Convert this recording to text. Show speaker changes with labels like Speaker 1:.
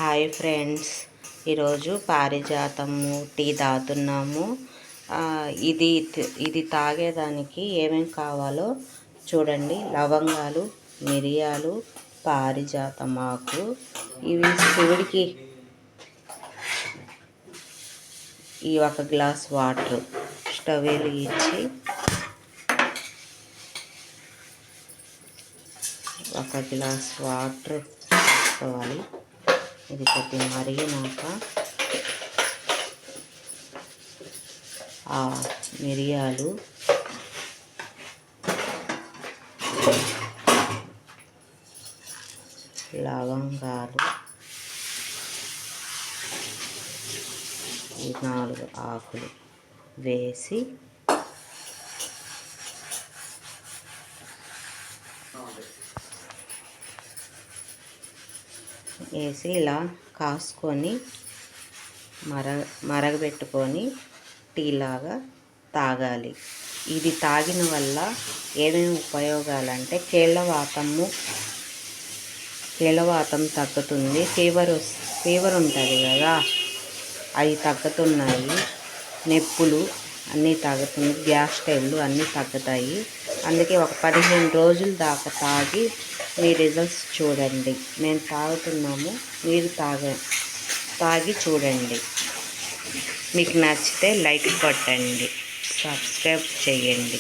Speaker 1: Hi friends, ఈరోజు పారిజాతము tea తాగుతున్నాము. ఇది తాగేదానికి ఏమేమి కావాలో చూడండి. లవంగాలు, మిరియాలు, పారిజాతం ఆకు, ఇవి శివుడికి. ఈ ఒక గ్లాస్ వాటర్ స్టవ్ వెలిగించి ఒక గ్లాస్ వాటర్ తీసుకోవాలి. ఇది కొద్దిగా మరిగినాక మిరియాలు, లవంగాలు, ఈ 4 ఆకులు వేసి ఇలా కాసుకొని మరగబెట్టుకొని టీలాగా తాగాలి. ఇది తాగిన వల్ల ఏమేమి ఉపయోగాలంటే కీళ్ళవాతం తగ్గుతుంది. ఫీవర్ ఉంటుంది కదా, అవి తగ్గుతున్నాయి. నొప్పులు అన్నీ తగ్గుతుంది. గ్యాస్ ట్రబుల్ అన్నీ తగ్గుతాయి. అందుకే ఒక 15 రోజుల దాకా తాగి మీ రిజల్ట్స్ చూడండి. మేము తాగుతున్నాము, మీరు తాగి చూడండి. మీకు నచ్చితే లైక్ కొట్టండి, సబ్స్క్రైబ్ చేయండి.